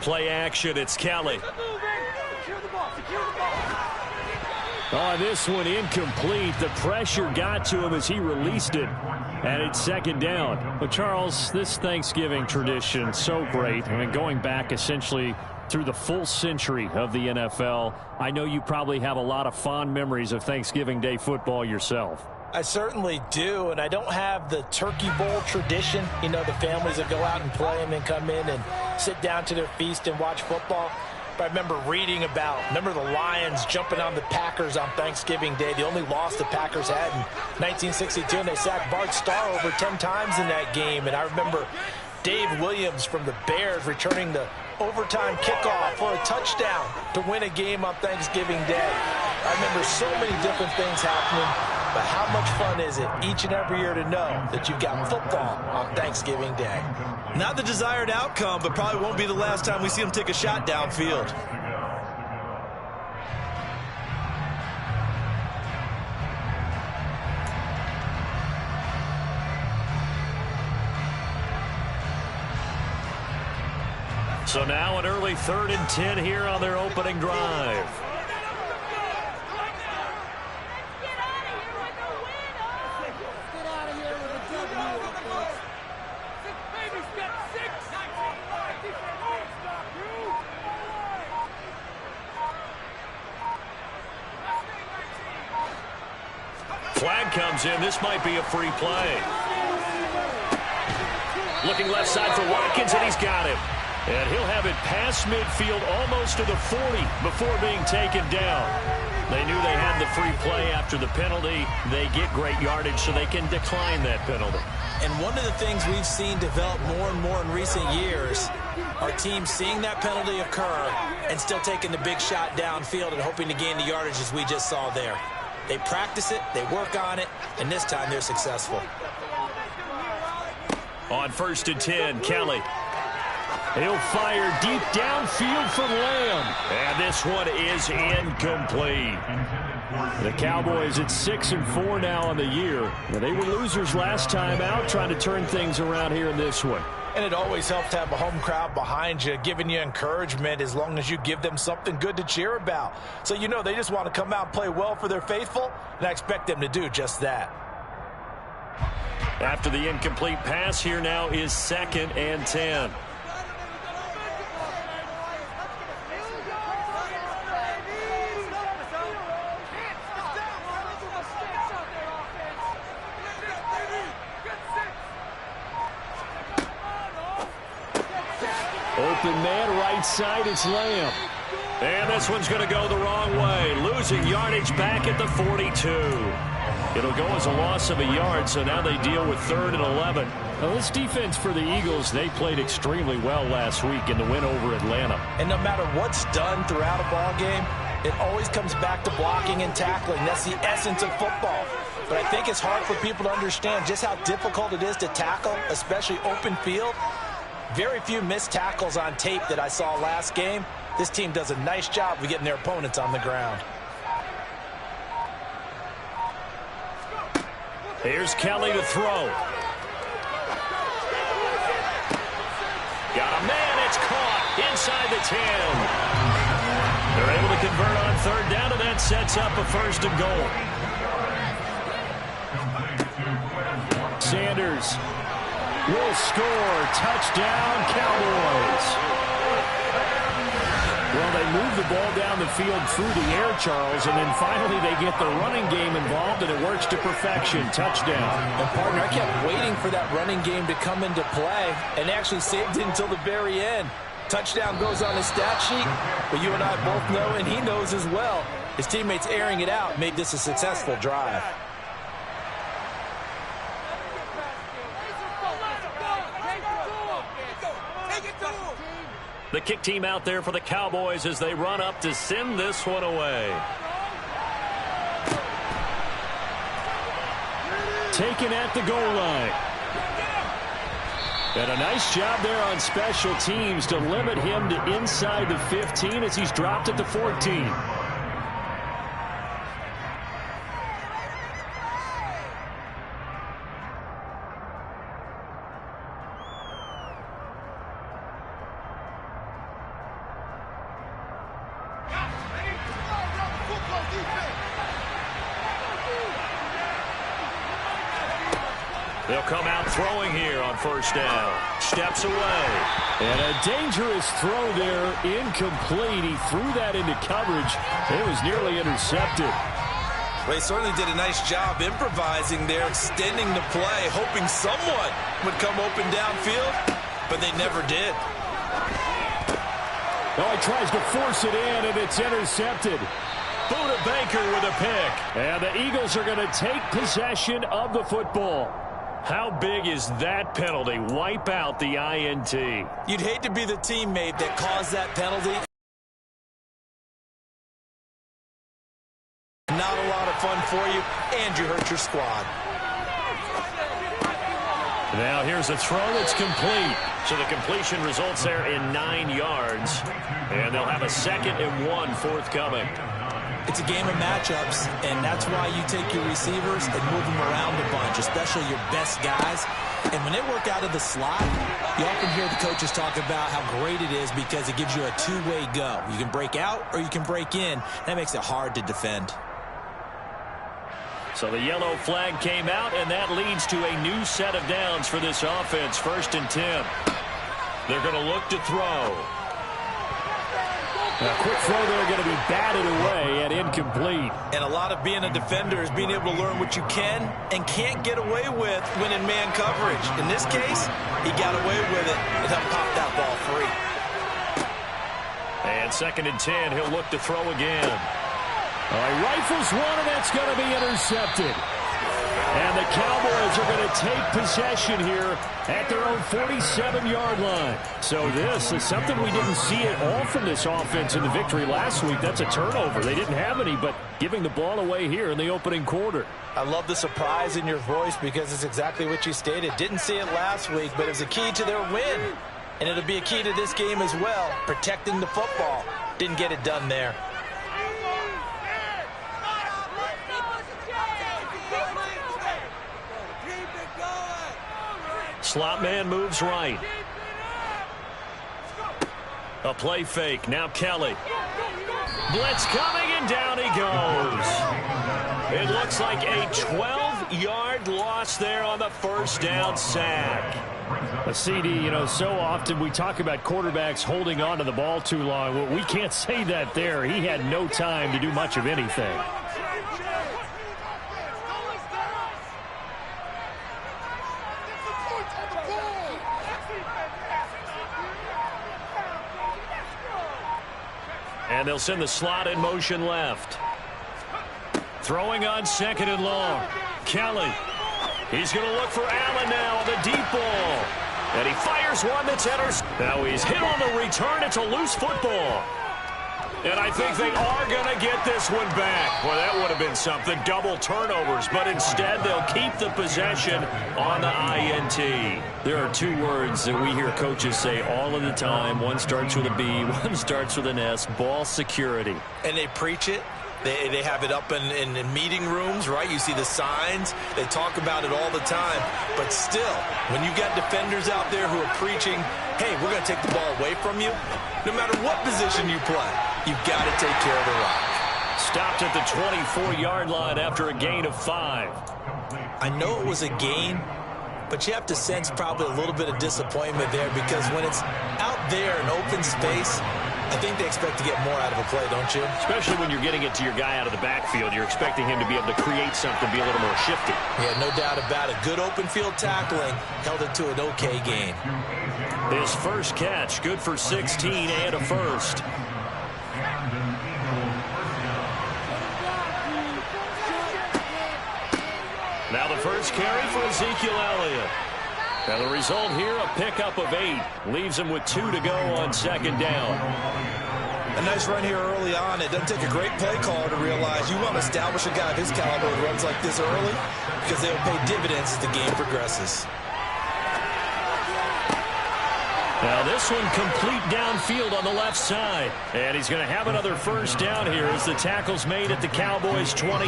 Play action, it's Kelly. On this one, incomplete. The pressure got to him as he released it, and it's second down. But, Charles, this Thanksgiving tradition, so great. I mean, going back essentially through the full century of the NFL, I know you probably have a lot of fond memories of Thanksgiving Day football yourself. I certainly do, and I don't have the Turkey Bowl tradition. You know, the families that go out and play and then come in and sit down to their feast and watch football. But I remember reading about, the Lions jumping on the Packers on Thanksgiving Day. The only loss the Packers had in 1962, and they sacked Bart Starr over 10 times in that game. And I remember Dave Williams from the Bears returning the overtime kickoff for a touchdown to win a game on Thanksgiving Day. I remember so many different things happening, but how much fun is it each and every year to know that you've got football on Thanksgiving Day? Not the desired outcome, but probably won't be the last time we see him take a shot downfield. So now an early 3rd and 10 here on their opening drive. Flag comes in. This might be a free play. Looking left side for Watkins, and he's got him. And he'll have it past midfield almost to the 40 before being taken down. They knew they had the free play after the penalty. They get great yardage, so they can decline that penalty. And one of the things we've seen develop more and more in recent years, our team seeing that penalty occur and still taking the big shot downfield and hoping to gain the yardage as we just saw there. They practice it, they work on it, and this time they're successful. On 1st and 10, Kelly. He'll fire deep downfield for Lamb. And this one is incomplete. The Cowboys at 6-4 now on the year. They were losers last time out, trying to turn things around here in this one. And it always helps to have a home crowd behind you, giving you encouragement as long as you give them something good to cheer about. So you know they just want to come out and play well for their faithful, and I expect them to do just that. After the incomplete pass, here now is 2nd and 10. Open man, right side, it's Lamb. And this one's going to go the wrong way. Losing yardage back at the 42. It'll go as a loss of a yard, so now they deal with 3rd and 11. Now, this defense for the Eagles, they played extremely well last week in the win over Atlanta. And no matter what's done throughout a ball game, it always comes back to blocking and tackling. That's the essence of football. But I think it's hard for people to understand just how difficult it is to tackle, especially open field. Very few missed tackles on tape that I saw last game. This team does a nice job of getting their opponents on the ground. Here's Kelly to throw. Got a man, it's caught inside the 10. They're able to convert on 3rd down, and that sets up a 1st and goal. Sanders will score. Touchdown, Cowboys. Well, they move the ball down the field through the air, Charles, and then finally they get the running game involved, and it works to perfection. Touchdown. And, partner, I kept waiting for that running game to come into play and actually saved it until the very end. Touchdown goes on his stat sheet, but you and I both know, and he knows as well, his teammates airing it out made this a successful drive. The kick team out there for the Cowboys as they run up to send this one away. Taken at the goal line. And a nice job there on special teams to limit him to inside the 15 as he's dropped at the 14. They'll come out throwing here on first down. Steps away. And a dangerous throw there, incomplete. He threw that into coverage. It was nearly intercepted. Well, he certainly did a nice job improvising there, extending the play, hoping someone would come open downfield, but they never did. Oh, he tries to force it in, and it's intercepted. Buda Baker with a pick. And the Eagles are going to take possession of the football. How big is that penalty? Wipe out the INT. You'd hate to be the teammate that caused that penalty. Not a lot of fun for you, and you hurt your squad. Now here's a throw that's complete. So the completion results there in 9 yards. And they'll have a 2nd and 1 forthcoming. It's a game of matchups, and that's why you take your receivers and move them around a bunch, especially your best guys. And when they work out of the slot, you often hear the coaches talk about how great it is because it gives you a two-way go. You can break out or you can break in. That makes it hard to defend. So the yellow flag came out, and that leads to a new set of downs for this offense. 1st and 10. They're going to look to throw. A quick throw there going to be batted away and incomplete. And a lot of being a defender is being able to learn what you can and can't get away with when in man coverage. In this case, he got away with it and helped pop that ball free. And 2nd and 10, he'll look to throw again. All right, rifles one, and that's going to be intercepted. And the Cowboys are going to take possession here at their own 47-yard line. So this is something we didn't see at all from this offense in the victory last week. That's a turnover. They didn't have any, but giving the ball away here in the opening quarter. I love the surprise in your voice because it's exactly what you stated. Didn't see it last week, but it was a key to their win. And it'll be a key to this game as well, protecting the football. Didn't get it done there. Slot man moves right. A play fake. Now Kelly. Blitz coming, and down he goes. It looks like a 12-yard loss there on the first down sack. A CD, you know, so often we talk about quarterbacks holding on to the ball too long. Well, we can't say that there. He had no time to do much of anything. And they'll send the slot in motion left. Throwing on 2nd and long. Kelly. He's going to look for Allen now on the deep ball. And he fires one that's intercepted. Now he's hit on the return. It's a loose football. And I think they are going to get this one back. Boy, that would have been something. Double turnovers. But instead, they'll keep the possession on the INT. There are 2 words that we hear coaches say all of the time. One starts with a B, one starts with an S. Ball security. And they preach it. They have it up in meeting rooms, right? You see the signs. They talk about it all the time. But still, when you got defenders out there who are preaching, hey, we're going to take the ball away from you, no matter what position you play, you've got to take care of the rock. Stopped at the 24-yard line after a gain of 5. I know it was a gain, but you have to sense probably a little bit of disappointment there because when it's out there in open space, I think they expect to get more out of a play, don't you? Especially when you're getting it to your guy out of the backfield. You're expecting him to be able to create something, be a little more shifty. Yeah, no doubt about it. Good open field tackling held it to an okay gain. His first catch, good for 16 and a first. Now the first carry for Ezekiel Elliott. And the result here, a pickup of 8. Leaves him with 2 to go on 2nd down. A nice run here early on. It doesn't take a great play caller to realize you want to establish a guy of his caliber who runs like this early because they'll pay dividends as the game progresses. Now this one complete downfield on the left side. And he's going to have another first down here as the tackle's made at the Cowboys' 28.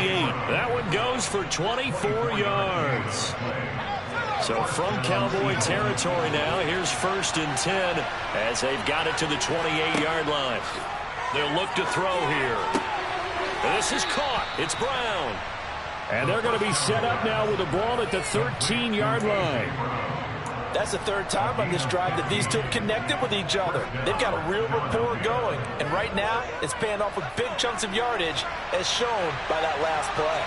That one goes for 24 yards. So from Cowboy territory now, here's 1st and 10 as they've got it to the 28-yard line. They'll look to throw here. This is caught. It's Brown. And they're going to be set up now with the ball at the 13-yard line. That's the third time on this drive that these two have connected with each other. They've got a real rapport going. And right now, it's paying off with big chunks of yardage, as shown by that last play.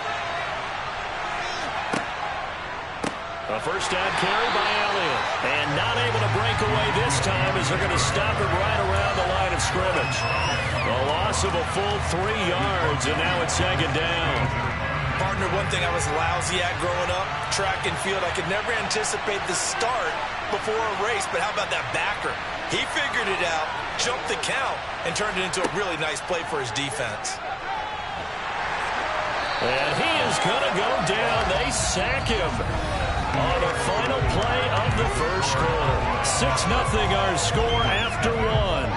A first down carry by Elliott. And not able to break away this time as they're going to stop it right around the line of scrimmage. A loss of a full 3 yards, and now it's second down. Partner, one thing I was lousy at growing up, track and field, I could never anticipate the start before a race, but how about that backer? He figured it out, jumped the count, and turned it into a really nice play for his defense. And he is going to go down. They sack him on the final play of the first quarter. 6-0 our score after one.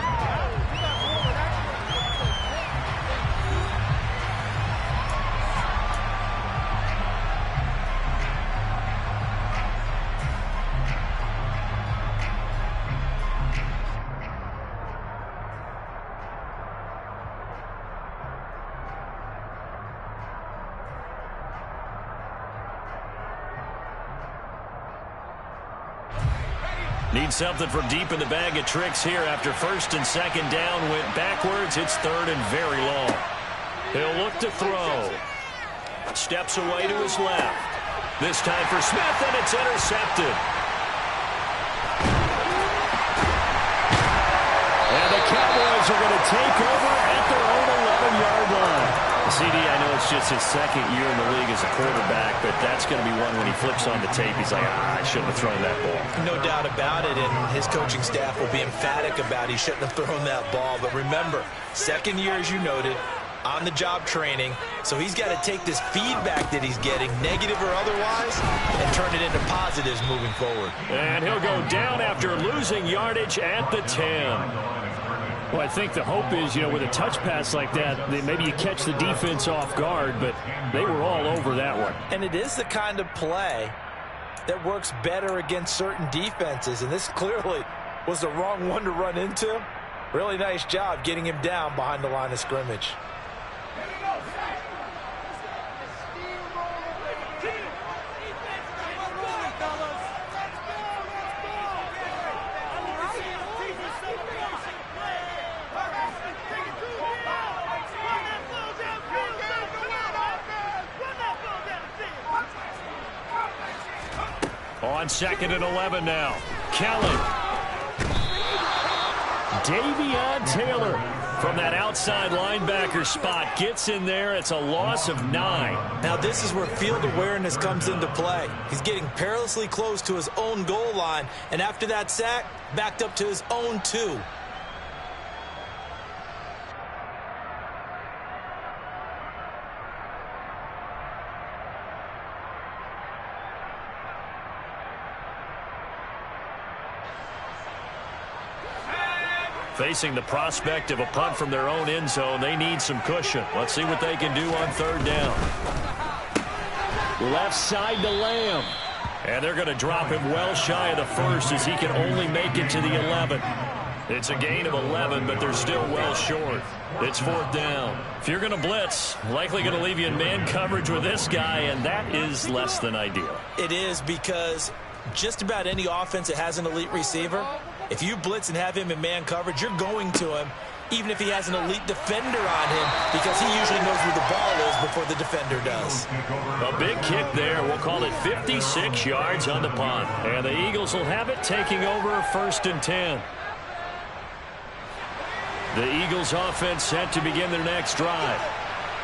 Need something from deep in the bag of tricks here after first and second down went backwards. It's third and very long. He'll look to throw. Steps away to his left. This time for Smith, and it's intercepted. And the Cowboys are going to take over at their own 11-yard line. CD, I know it's just his second year in the league as a quarterback, but that's going to be one when he flips on the tape, he's like, I shouldn't have thrown that ball. No doubt about it, and his coaching staff will be emphatic about he shouldn't have thrown that ball. But remember, second year, as you noted, on-the-job training, so he's got to take this feedback that he's getting, negative or otherwise, and turn it into positives moving forward. And he'll go down after losing yardage at the 10. Well, I think the hope is, with a touch pass like that, maybe you catch the defense off guard, but they were all over that one. And it is the kind of play that works better against certain defenses, and this clearly was the wrong one to run into. Really nice job getting him down behind the line of scrimmage. On second and 11 now. Kelly. Davion Taylor from that outside linebacker spot gets in there. It's a loss of 9. Now this is where field awareness comes into play. He's getting perilously close to his own goal line, and after that sack, backed up to his own 2. Facing the prospect of a punt from their own end zone, they need some cushion. Let's see what they can do on third down. Left side to Lamb. And they're going to drop him well shy of the first as he can only make it to the 11. It's a gain of 11, but they're still well short. It's fourth down. If you're going to blitz, likely going to leave you in man coverage with this guy, and that is less than ideal. It is, because just about any offense that has an elite receiver, if you blitz and have him in man coverage, you're going to him, even if he has an elite defender on him, because he usually knows where the ball is before the defender does. A big kick there. We'll call it 56 yards on the punt. And the Eagles will have it, taking over first and 10. The Eagles offense set to begin their next drive.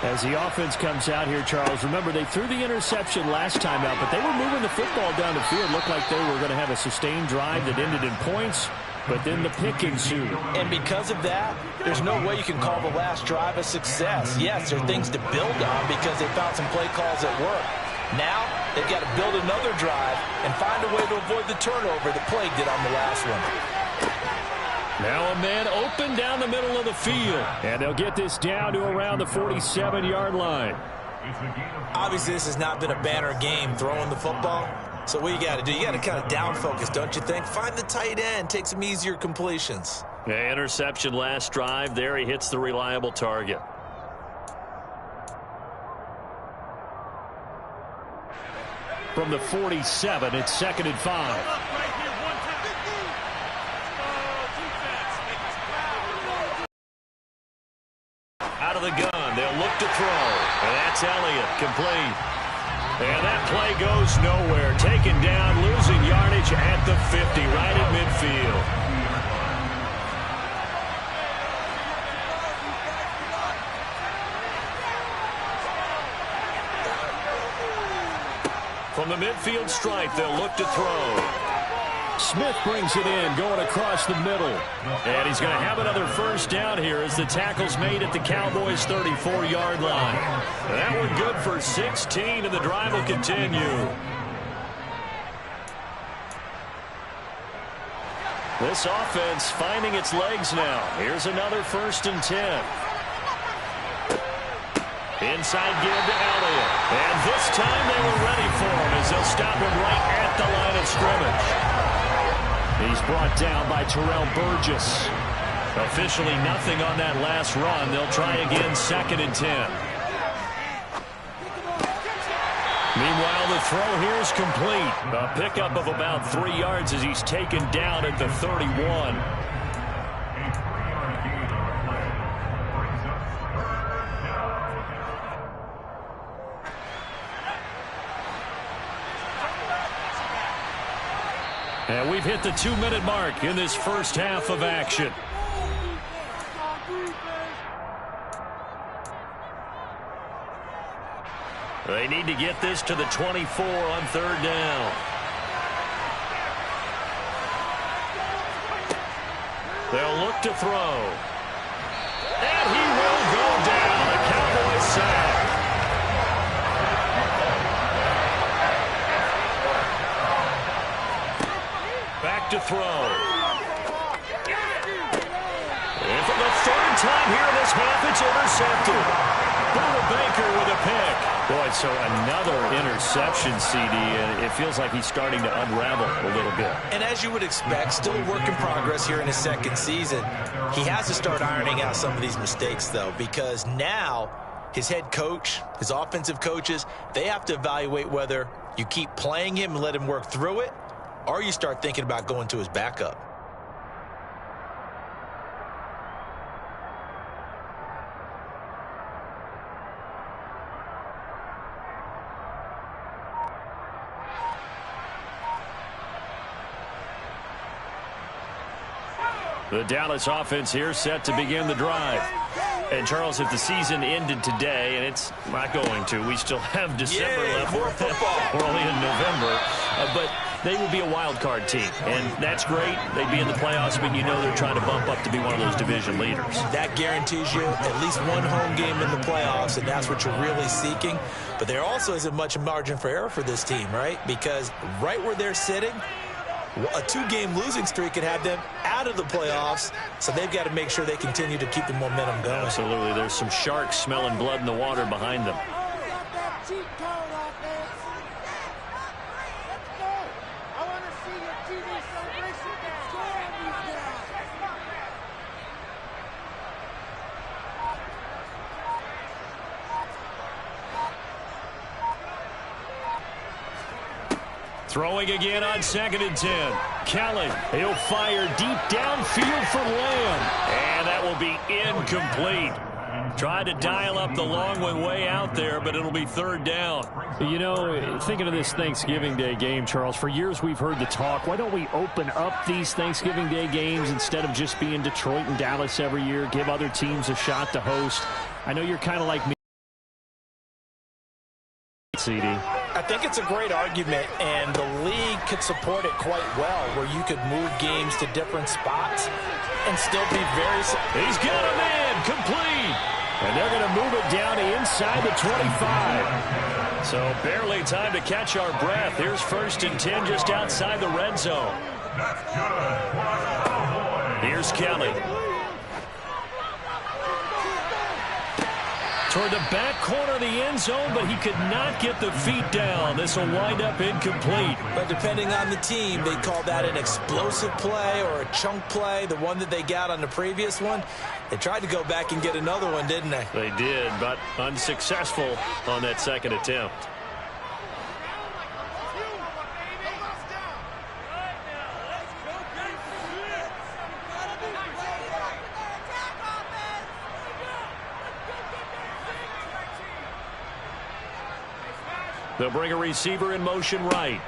As the offense comes out here, Charles, remember they threw the interception last time out, but they were moving the football down the field. Looked like they were going to have a sustained drive that ended in points, but then the pick ensued. And because of that, there's no way you can call the last drive a success. Yes, there are things to build on because they found some play calls that work. Now, they've got to build another drive and find a way to avoid the turnover that plagued it on the last one. Now a man open down the middle of the field. And they'll get this down to around the 47-yard line. Obviously, this has not been a banner game throwing the football. So what you got to do, you got to kind of down focus, don't you think? Find the tight end, take some easier completions. Yeah, interception last drive. There he hits the reliable target. from the 47. It's 2nd and 5. Out of the gun, they'll look to throw, and that's Elliott, complete. And that play goes nowhere. Taken down, losing yardage at the 50, right at midfield. From the midfield stripe, they'll look to throw. Smith brings it in, going across the middle. And he's going to have another first down here as the tackle's made at the Cowboys' 34-yard line. That one good for 16, and the drive will continue. This offense finding its legs now. Here's another 1st and 10. Inside give to Elliott. And this time they were ready for him as they'll stop him right at the line of scrimmage. He's brought down by Terrell Burgess. Officially nothing on that last run. They'll try again, 2nd and 10. Meanwhile, the throw here is complete. A pickup of about 3 yards as he's taken down at the 31. And we've hit the 2-minute mark in this first half of action. They need to get this to the 24 on 3rd down. They'll look to throw. And he will go down. A Cowboys sack. Back to throw. And for the 3rd time here in this half, it's intercepted. Buda Baker with a pick. Boy, so another interception, CD, and it feels like he's starting to unravel a little bit. And as you would expect, still a work in progress here in his 2nd season. He has to start ironing out some of these mistakes, though, because now his head coach, his offensive coaches, they have to evaluate whether you keep playing him and let him work through it, or you start thinking about going to his backup. The Dallas offense here set to begin the drive. And, Charles, if the season ended today, and it's not going to, we still have December left. More football. We're only in November. But they will be a wild card team, and that's great. They'd be in the playoffs, but you know they're trying to bump up to be one of those division leaders. That guarantees you at least one home game in the playoffs, and that's what you're really seeking. But there also isn't much margin for error for this team, right? Because right where they're sitting, a 2-game losing streak could have them out of the playoffs, so they've got to make sure they continue to keep the momentum going. Absolutely. There's some sharks smelling blood in the water behind them. Throwing again on 2nd and 10. Kelly, he'll fire deep downfield for Lamb. And that will be incomplete. Tried to dial up the long one way out there, but it'll be 3rd down. You know, thinking of this Thanksgiving Day game, Charles, for years we've heard the talk, why don't we open up these Thanksgiving Day games instead of just being Detroit and Dallas every year, give other teams a shot to host? I know you're kind of like me, CD. I think it's a great argument, and the league could support it quite well, where you could move games to different spots and still be very... He's got him in, complete. And they're going to move it down inside the 25. So barely time to catch our breath. Here's 1st and 10 just outside the red zone. Here's Kelly. Toward the back corner of the end zone, but he could not get the feet down. This will wind up incomplete. But depending on the team, they call that an explosive play or a chunk play, the one that they got on the previous one. They tried to go back and get another one, didn't they? They did, but unsuccessful on that 2nd attempt. They'll bring a receiver in motion right.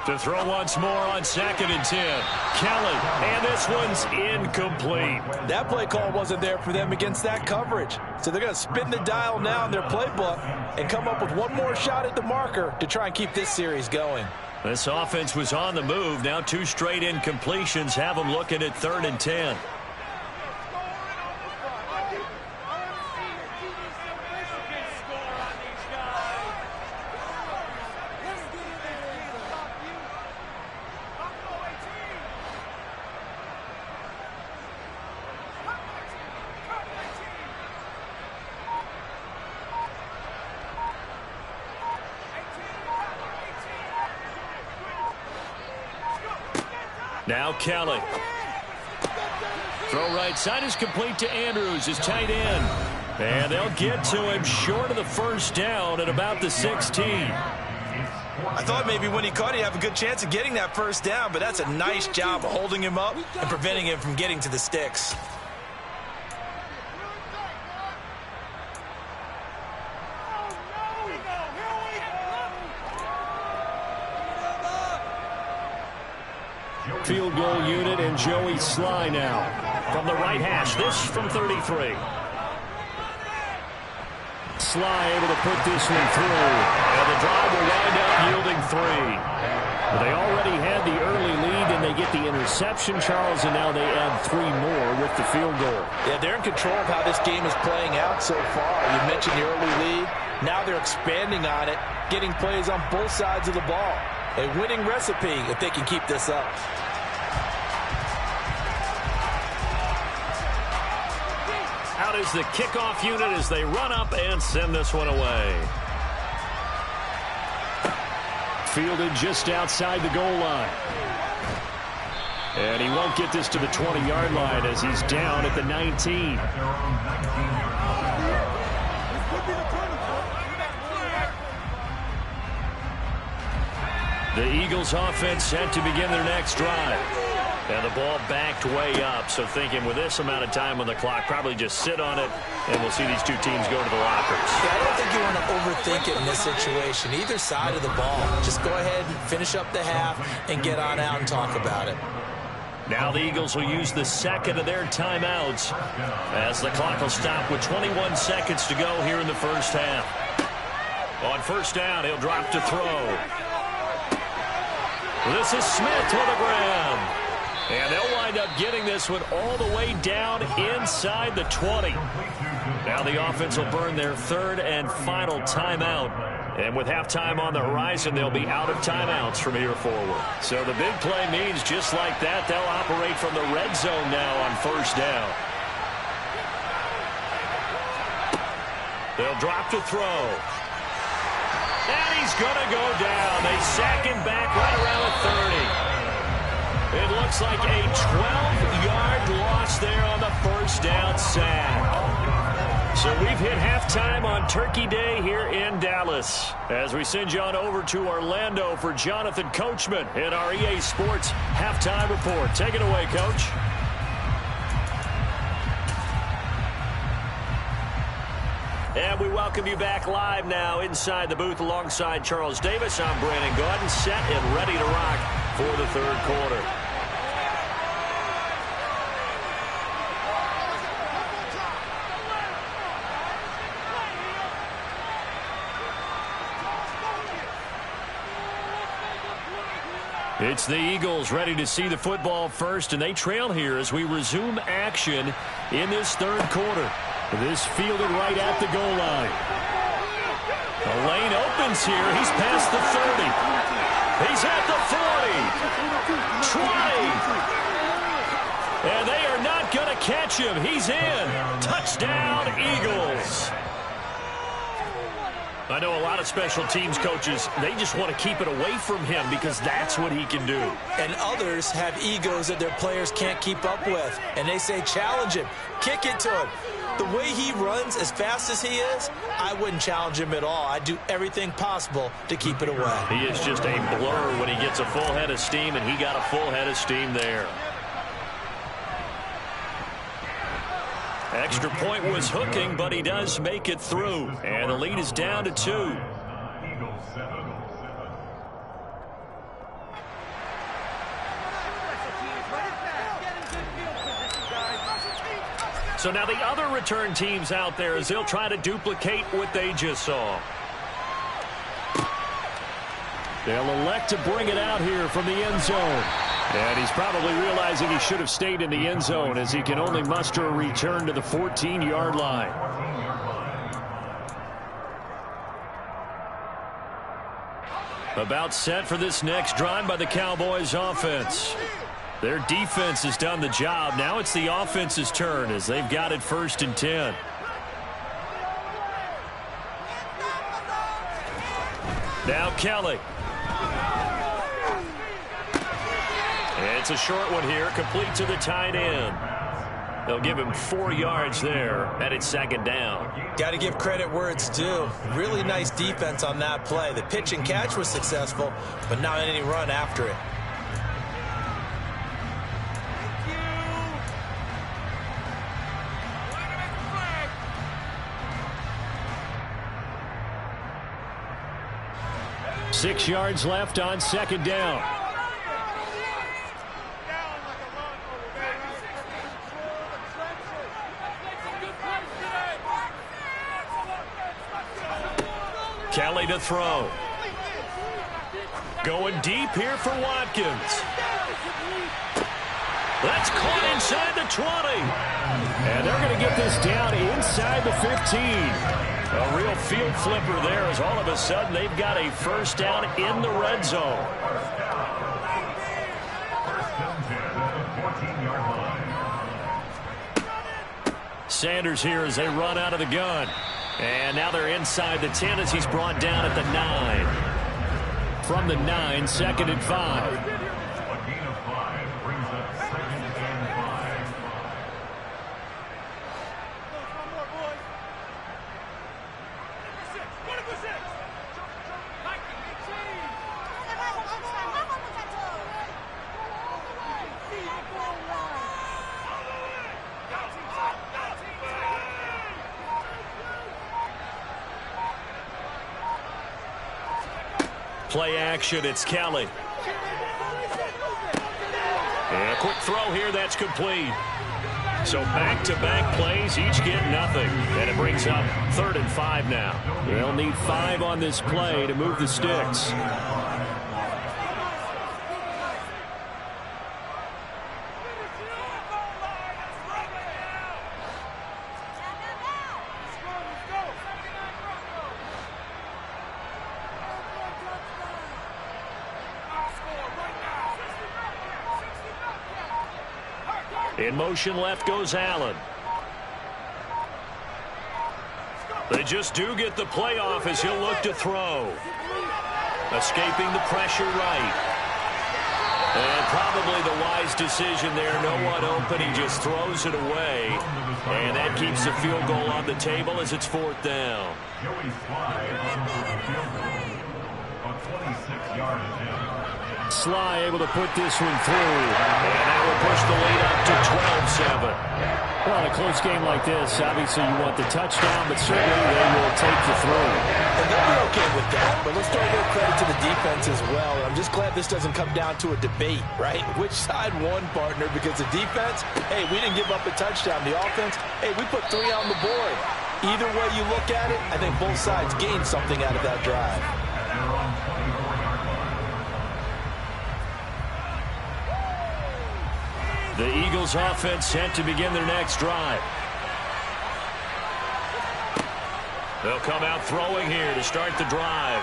To throw once more on 2nd and 10. Kelly, and this one's incomplete. That play call wasn't there for them against that coverage. So they're going to spin the dial now in their playbook and come up with one more shot at the marker to try and keep this series going. This offense was on the move. Now 2 straight incompletions have them looking at 3rd and 10. Now Kelly. Throw right side is complete to Andrews, his tight end. And they'll get to him short of the first down at about the 16. I thought maybe when he caught, he'd have a good chance of getting that first down, but that's a nice job holding him up and preventing him from getting to the sticks. Field goal unit and Joey Sly now from the right hash. This from 33. Sly able to put this one through, and the drive will wind up yielding 3. They already had the early lead, and they get the interception, Charles, and now they add 3 more with the field goal. Yeah, they're in control of how this game is playing out so far. You mentioned the early lead. Now they're expanding on it, getting plays on both sides of the ball. A winning recipe if they can keep this up. Out is the kickoff unit as they run up and send this one away. Fielded just outside the goal line. And he won't get this to the 20-yard line as he's down at the 19. The Eagles offense set to begin their next drive. And the ball backed way up, so thinking with this amount of time on the clock, probably just sit on it, and we'll see these two teams go to the lockers. Yeah, I don't think you want to overthink it in this situation. Either side of the ball. Just go ahead and finish up the half and get on out and talk about it. Now the Eagles will use the second of their timeouts as the clock will stop with 21 seconds to go here in the first half. On first down, he'll drop to throw. This is Smith with a grab. And they'll wind up getting this one all the way down inside the 20. Now the offense will burn their third and final timeout. And with halftime on the horizon, they'll be out of timeouts from here forward. So the big play means just like that, they'll operate from the red zone now on first down. They'll drop to throw. And he's going to go down. They sack him back right around the 30. It looks like a 12-yard loss there on the first down sack. So we've hit halftime on Turkey Day here in Dallas. As we send you on over to Orlando for Jonathan Coachman in our EA Sports Halftime Report. Take it away, Coach. And we welcome you back live now inside the booth alongside Charles Davis. I'm Brandon Gordon, set and ready to rock for the third quarter. It's the Eagles ready to see the football first, and they trail here as we resume action in this third quarter. This fielded right at the goal line. The lane opens here. He's past the 30. He's at the 40. 20. And they are not going to catch him. He's in. Touchdown, Eagles. I know a lot of special teams coaches, they just want to keep it away from him because that's what he can do. And others have egos that their players can't keep up with. And they say, challenge him. Kick it to him. The way he runs as fast as he is, I wouldn't challenge him at all. I'd do everything possible to keep it away. He is just a blur when he gets a full head of steam, and he got a full head of steam there. Extra point was hooking, but he does make it through. And the lead is down to 2. So now the other return teams out there as they'll try to duplicate what they just saw. They'll elect to bring it out here from the end zone. And he's probably realizing he should have stayed in the end zone as he can only muster a return to the 14-yard line. About set for this next drive by the Cowboys offense. Their defense has done the job. Now it's the offense's turn as they've got it 1st and 10. Now Kelly. It's a short one here, complete to the tight end. They'll give him 4 yards there, and it's 2nd down. Got to give credit where it's due. Really nice defense on that play. The pitch and catch was successful, but not any run after it. Six yards left on 2nd down. Kelly to throw. Going deep here for Watkins. That's caught inside the 20. And they're going to get this down inside the 15. A real field flipper there as all of a sudden they've got a 1st down in the red zone. Sanders here as they run out of the gun. And now they're inside the 10 as he's brought down at the 9. From the 9, 2nd and 5. Play action, it's Kelly. And a quick throw here, that's complete. So back-to-back plays, each get nothing. And it brings up 3rd and 5 now. They'll need 5 on this play to move the sticks. In motion left goes Allen. They just do get the play off as he'll look to throw. Escaping the pressure right. And probably the wise decision there. No one open. He just throws it away. And that keeps the field goal on the table as it's 4th down. Sly able to put this one through. And that will push the lead up to 12-7. Well, in a close game like this, obviously you want the touchdown, but certainly they will take the throw. And they'll be okay with that, but let's throw a little credit to the defense as well. I'm just glad this doesn't come down to a debate, right? Which side won, partner? Because the defense, hey, we didn't give up a touchdown. The offense, hey, we put 3 on the board. Either way you look at it, I think both sides gained something out of that drive. The Eagles offense set to begin their next drive. They'll come out throwing here to start the drive.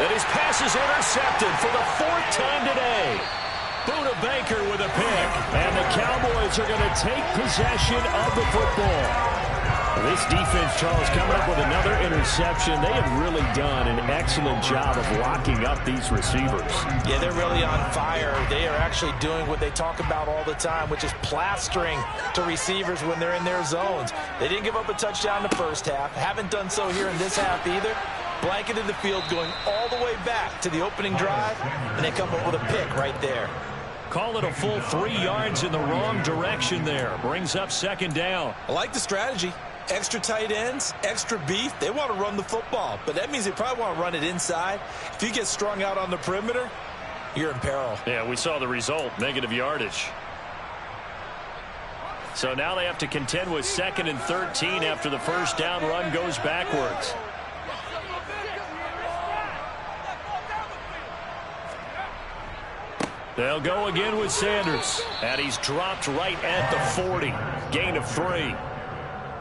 And his pass is intercepted for the 4th time today. Buda Baker with a pick. And the Cowboys are going to take possession of the football. This defense, Charles, coming up with another interception. They have really done an excellent job of locking up these receivers. Yeah, they're really on fire. They are actually doing what they talk about all the time, which is plastering to receivers when they're in their zones. They didn't give up a touchdown in the first half. Haven't done so here in this half either. Blanketed the field going all the way back to the opening drive, and they come up with a pick right there. Call it a full 3 yards in the wrong direction there. Brings up 2nd down. I like the strategy. Extra tight ends, extra beef. They want to run the football, but that means they probably want to run it inside. If you get strung out on the perimeter, you're in peril. Yeah, we saw the result, negative yardage. So now they have to contend with 2nd and 13 after the first down run goes backwards. They'll go again with Sanders. And he's dropped right at the 40. Gain of 3.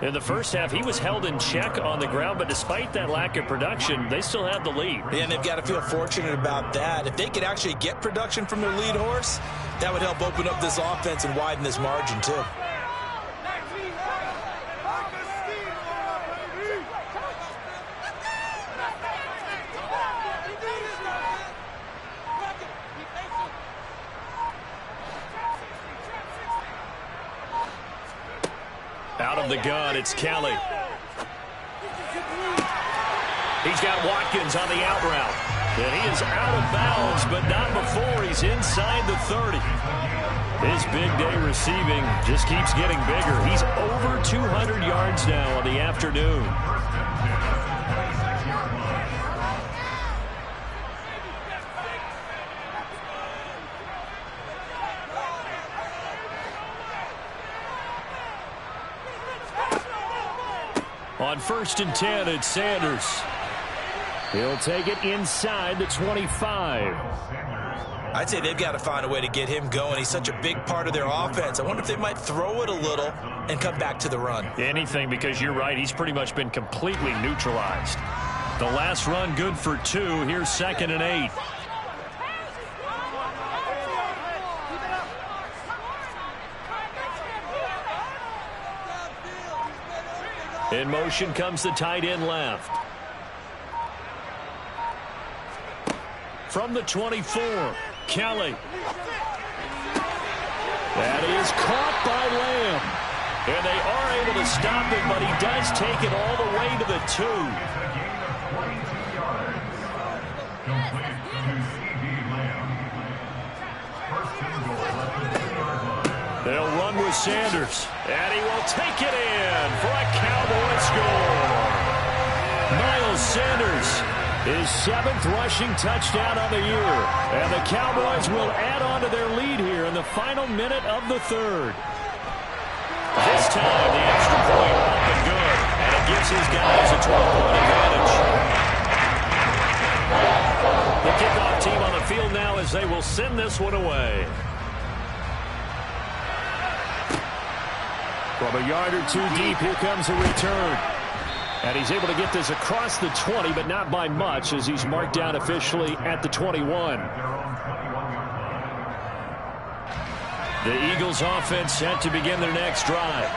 In the first half, he was held in check on the ground, but despite that lack of production, they still have the lead. Yeah, and they've got to feel fortunate about that. If they could actually get production from their lead horse, that would help open up this offense and widen this margin, too. Out of the gun, it's Kelly. He's got Watkins on the out route. And he is out of bounds, but not before he's inside the 30. His big day receiving just keeps getting bigger. He's over 200 yards now on the afternoon. On 1st and 10, it's Sanders. He'll take it inside the 25. I'd say they've got to find a way to get him going. He's such a big part of their offense. I wonder if they might throw it a little and come back to the run. Anything, because you're right. He's pretty much been completely neutralized. The last run good for 2. Here's 2nd and 8. In motion comes the tight end left. From the 24, Kelly. That is caught by Lamb. And they are able to stop him, but he does take it all the way to the 2. They'll run with Sanders, and he will take it in for a Cowboy score. Miles Sanders, his 7th rushing touchdown on the year, and the Cowboys will add on to their lead here in the final minute of the 3rd. This time, the extra point up and good, and it gives his guys a 12-point advantage. The kickoff team on the field now as they will send this one away. From a yard or 2 deep, here comes a return. And he's able to get this across the 20, but not by much, as he's marked down officially at the 21. The Eagles offense set to begin their next drive.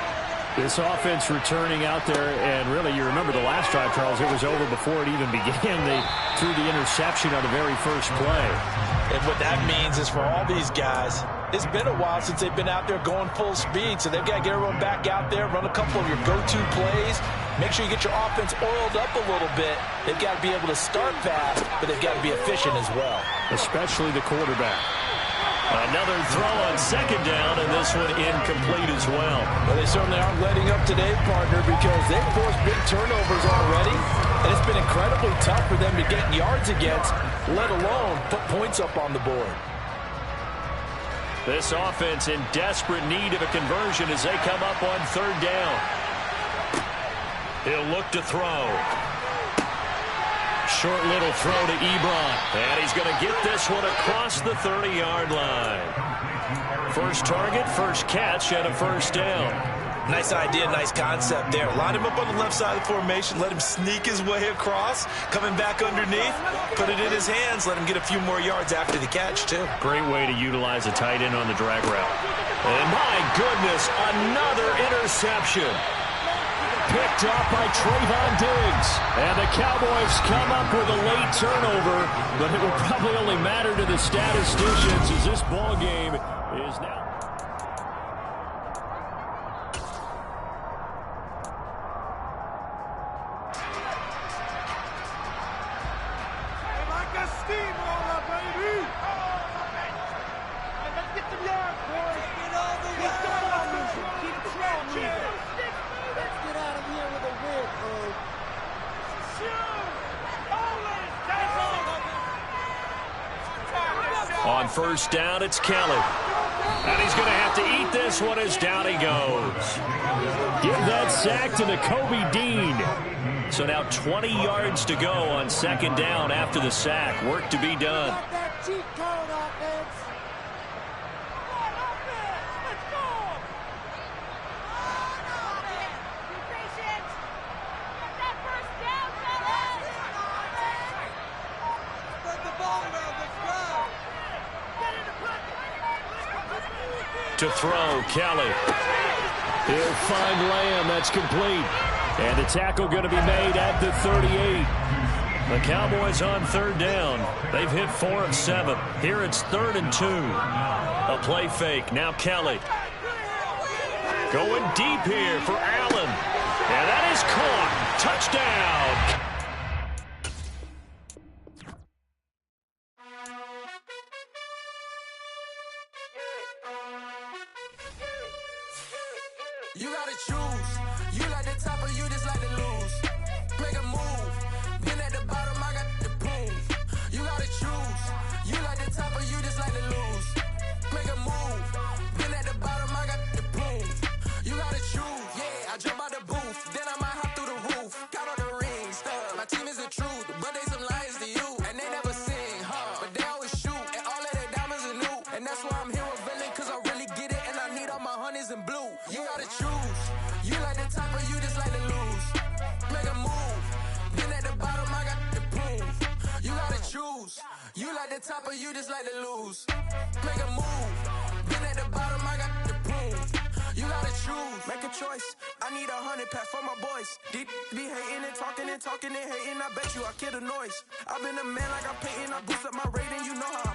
This offense returning out there, and really, you remember the last drive, Charles, it was over before it even began. They threw the interception on the very first play. And what that means is for all these guys, it's been a while since they've been out there going full speed, so they've got to get everyone back out there, run a couple of your go-to plays, make sure you get your offense oiled up a little bit. They've got to be able to start fast, but they've got to be efficient as well. Especially the quarterback. Another throw on 2nd down, and this one incomplete as well. Well, they certainly aren't letting up today, partner, because they've forced big turnovers already, and it's been incredibly tough for them to get yards against, let alone put points up on the board. This offense in desperate need of a conversion as they come up on 3rd down. He'll look to throw. Short little throw to Ebron. And he's going to get this one across the 30-yard line. First target, first catch, and a first down. Nice idea, nice concept there. Line him up on the left side of the formation, let him sneak his way across, coming back underneath, put it in his hands, let him get a few more yards after the catch, too. Great way to utilize a tight end on the drag route. And my goodness, another interception. Picked off by Trayvon Diggs. And the Cowboys come up with a late turnover, but it will probably only matter to the statisticians as this ball game is now. On first down, it's Kelly. And he's going to have to eat this one as down he goes. Give that sack to the Kobe Dean. So now 20 yards to go on second down after the sack. Work to be done. To throw, Kelly. He'll find Lamb. That's complete. And the tackle going to be made at the 38. The Cowboys on third down. They've hit 4 of 7. Here it's 3rd and 2. A play fake. Now Kelly. Going deep here for Allen. And that is caught. Touchdown. You gotta choose. You like the top or you just like to lose. Make a move. Been at the bottom, I got the boom. You gotta choose. You like the top or you just like to lose. Make a move. Been at the bottom, I got the boom. You gotta choose. Yeah, I jump out the booth. Then I might hop through the roof. Count on the rings. My team is the truth, but they some liars to you. And they never sing, but they always shoot. And all of their diamonds are new. And that's why I'm here with Villain, cause I really get it. And I need all my honeys in blue. You gotta choose. You like the top or you just like to lose. Make a move. Been at the bottom, I got the boom. You gotta choose. You like the top or you just like to lose. Make a move. Been at the bottom, I got the boom. You gotta choose. Make a choice. I need 100 pack for my boys. Deep be hating and talking and hating. I bet you I kill the noise. I've been a man like I'm painting. I boost up my rating. You know how